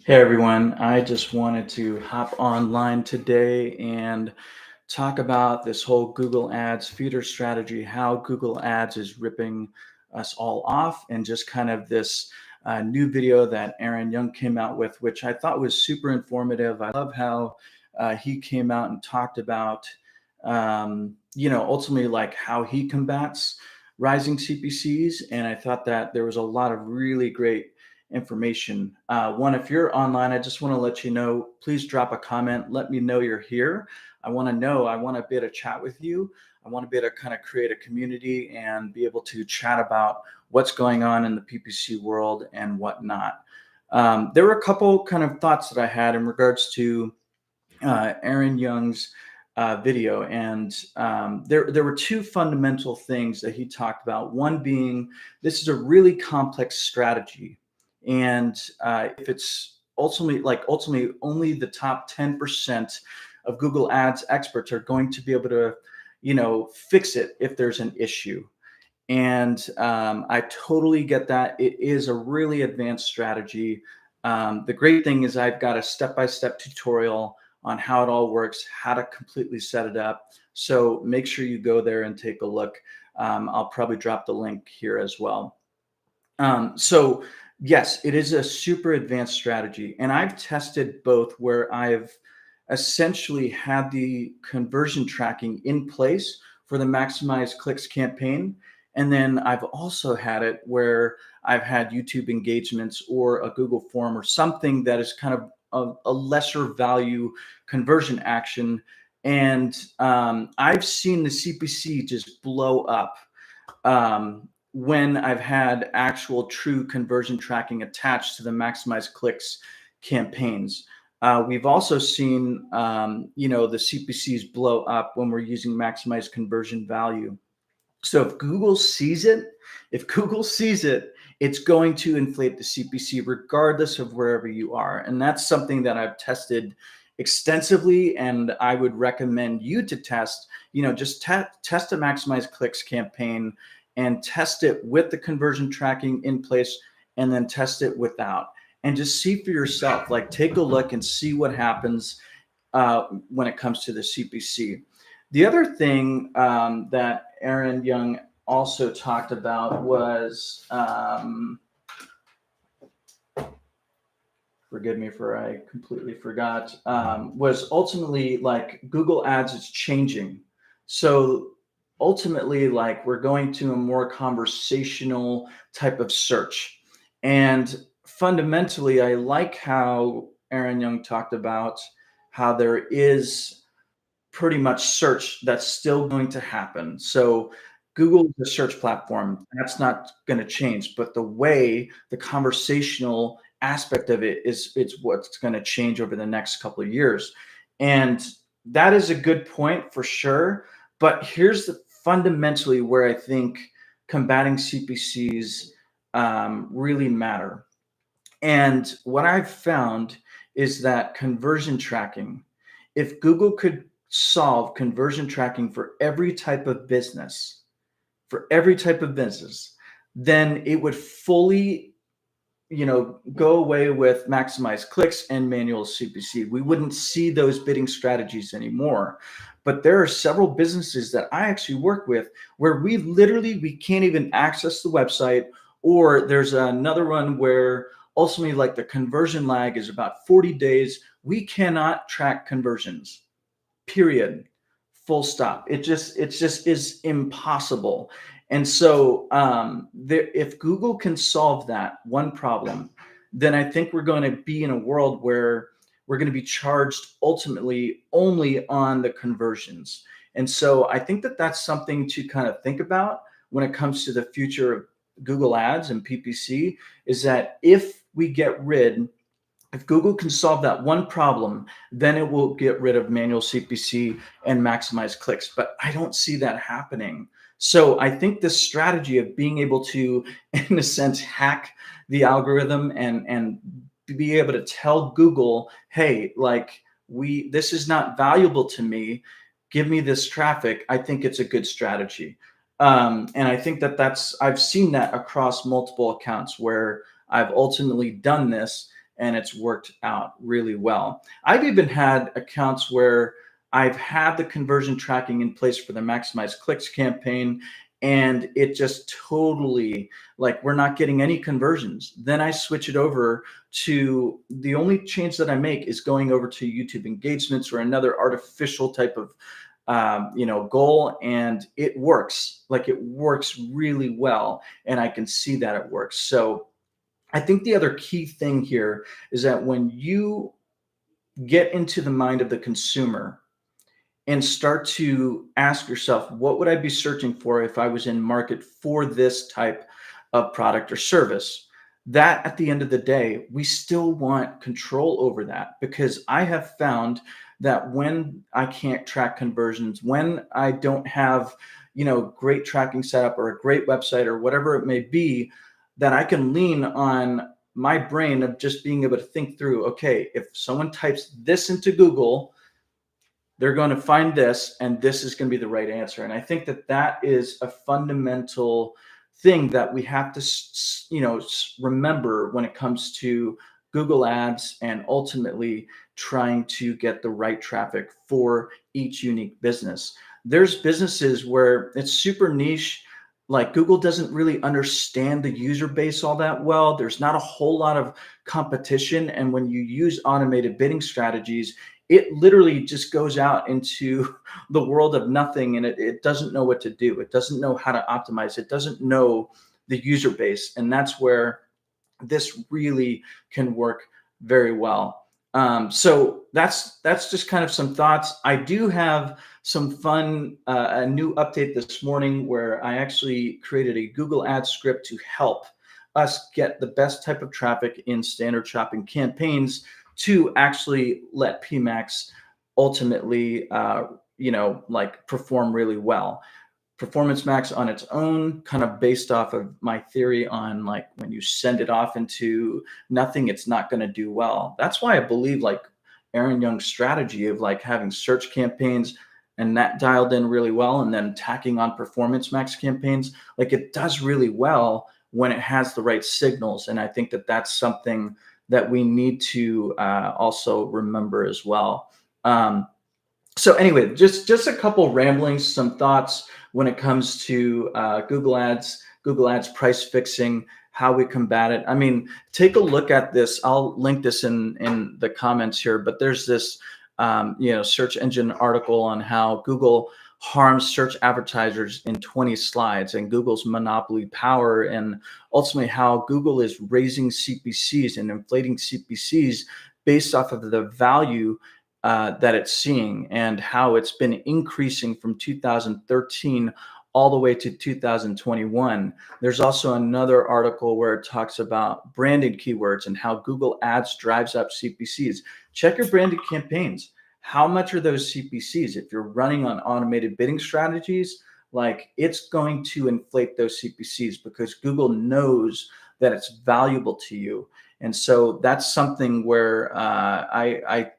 Hey everyone, I just wanted to hop online today and talk about this whole Google Ads feeder strategy, how Google Ads is ripping us all off, and just kind of this new video that Aaron Young came out with, which I thought was super informative. I love how he came out and talked about, ultimately like how he combats rising CPCs. And I thought that there was a lot of really great information. One, if you're online, I just want to let you know, please drop a comment. Let me know you're here. I want to know, I want to be able to chat with you. I want to be able to kind of create a community and be able to chat about what's going on in the PPC world and whatnot. There were a couple kind of thoughts that I had in regards to Aaron Young's video, and there were two fundamental things that he talked about. One being this is a really complex strategy, and if it's ultimately only the top 10% of Google Ads experts are going to be able to, fix it if there's an issue. And I totally get that. It is a really advanced strategy. The great thing is I've got a step-by-step tutorial on how it all works, how to completely set it up. So make sure you go there and take a look. I'll probably drop the link here as well. So yes, it is a super advanced strategy. And I've tested both where I've essentially had the conversion tracking in place for the maximize clicks campaign. And then I've also had it where I've had YouTube engagements or a Google form or something that is kind of a lesser value conversion action. And I've seen the CPC just blow up when I've had actual true conversion tracking attached to the maximize clicks campaigns. We've also seen, the CPCs blow up when we're using maximize conversion value. So if Google sees it, it's going to inflate the CPC regardless of wherever you are. And that's something that I've tested extensively, and I would recommend you to test. Just test a maximize clicks campaign and test it with the conversion tracking in place, and then test it without, and just see for yourself. Like, take a look and see what happens when it comes to the CPC. The other thing that Aaron Young also talked about was, forgive me for I completely forgot, was ultimately like Google Ads is changing. So ultimately, like, we're going to a more conversational type of search. And fundamentally, I like how Aaron Young talked about how there is pretty much search that's still going to happen. So Google is a search platform. That's not going to change, but the conversational aspect of it is it's what's going to change over the next couple of years. And that is a good point for sure. But here's fundamentally where I think combating CPCs really matter. And what I've found is that conversion tracking, if Google could solve conversion tracking for every type of business, then it would fully, go away with maximize clicks and manual CPC. We wouldn't see those bidding strategies anymore. But there are several businesses that I actually work with where we can't even access the website, or there's another one where ultimately like the conversion lag is about 40 days. We cannot track conversions, period, full stop. It just is impossible. And so if Google can solve that one problem, then I think we're going to be in a world where we're going to be charged ultimately only on the conversions. And so I think that that's something to kind of think about when it comes to the future of Google Ads and PPC, is that if Google can solve that one problem, then it will get rid of manual CPC and maximize clicks. But I don't see that happening. So I think this strategy of being able to, in a sense, hack the algorithm and be able to tell Google, hey, like, this is not valuable to me, give me this traffic, I think it's a good strategy. And I think I've seen that across multiple accounts where I've ultimately done this, and it's worked out really well. I've even had accounts where I've had the conversion tracking in place for the maximize clicks campaign, and it just totally, like, we're not getting any conversions. Then I switch it over to, the only change that I make is going over to YouTube engagements or another artificial type of goal, and it works. Like, it works really well, and I can see that it works. So I think the other key thing here is that when you get into the mind of the consumer and start to ask yourself, what would I be searching for if I was in market for this type of product or service? That, at the end of the day, we still want control over that, because I have found that when I can't track conversions, when I don't have, great tracking setup or a great website or whatever it may be, that I can lean on my brain of just being able to think through, okay, if someone types this into Google, they're going to find this, and this is going to be the right answer. And I think that that is a fundamental thing that we have to, remember when it comes to Google Ads and ultimately trying to get the right traffic for each unique business. There's businesses where it's super niche, like Google doesn't really understand the user base all that well. There's not a whole lot of competition. And when you use automated bidding strategies, it literally just goes out into the world of nothing, and it doesn't know what to do. It doesn't know how to optimize. It doesn't know the user base. And that's where this really can work very well. So that's just kind of some thoughts. I do have some fun, a new update this morning where I actually created a Google Ads script to help us get the best type of traffic in standard shopping campaigns to actually let PMax ultimately, perform really well. Performance Max on its own, kind of based off of my theory on, like, when you send it off into nothing, it's not going to do well. That's why I believe, like, Aaron Young's strategy of like having search campaigns and that dialed in really well, and then tacking on Performance Max campaigns, like, it does really well when it has the right signals. And I think that that's something that we need to also remember as well. So anyway, just a couple ramblings, some thoughts when it comes to Google Ads price fixing, how we combat it. I mean, take a look at this. I'll link this in the comments here, but there's this search engine article on how Google harms search advertisers in 20 slides, and Google's monopoly power, and ultimately how Google is raising CPCs and inflating CPCs based off of the value that it's seeing, and how it's been increasing from 2013 all the way to 2021. There's also another article where it talks about branded keywords and how Google Ads drives up CPCs. Check your branded campaigns. How much are those CPCs? If you're running on automated bidding strategies, like, it's going to inflate those CPCs because Google knows that it's valuable to you. And so that's something where I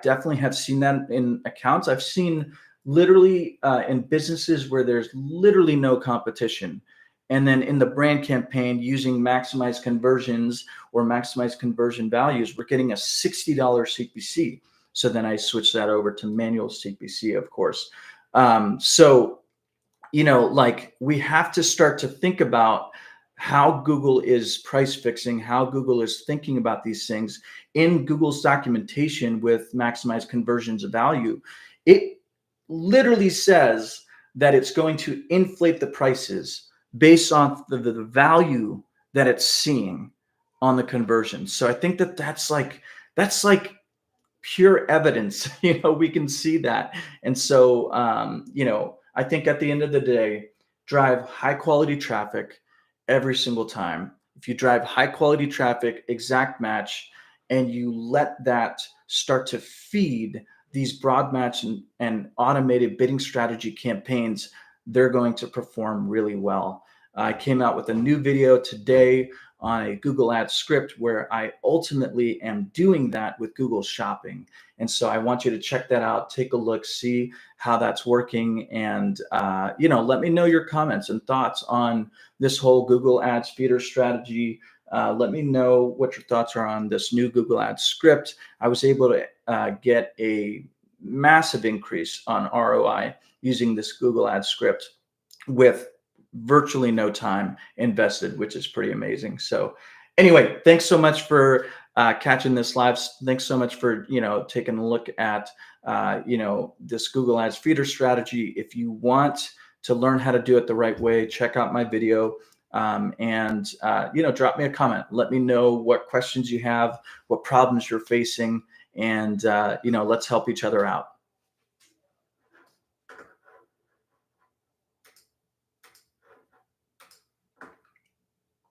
definitely have seen that in accounts. I've seen literally in businesses where there's literally no competition. And then in the brand campaign, using maximize conversions or maximize conversion values, we're getting a $60 CPC. So then I switch that over to manual CPC, of course. We have to start to think about how Google is price fixing, how Google is thinking about these things. In Google's documentation with maximize conversions of value, it literally says that it's going to inflate the prices based on the value that it's seeing on the conversion. So I think that that's like pure evidence. We can see that. And so I think at the end of the day, drive high quality traffic every single time. If you drive high quality traffic, exact match, and you let that start to feed these broad match and automated bidding strategy campaigns, they're going to perform really well. I came out with a new video today on a Google Ads script where I ultimately am doing that with Google Shopping. And so I want you to check that out, take a look, see how that's working, and let me know your comments and thoughts on this whole Google Ads feeder strategy, Let me know what your thoughts are on this new Google Ads script. I was able to get a massive increase on ROI using this Google Ads script with virtually no time invested, which is pretty amazing. So anyway, thanks so much for catching this live. Thanks so much for, taking a look at, this Google Ads feeder strategy. If you want to learn how to do it the right way, check out my video. And drop me a comment. Let me know what questions you have, what problems you're facing, and let's help each other out.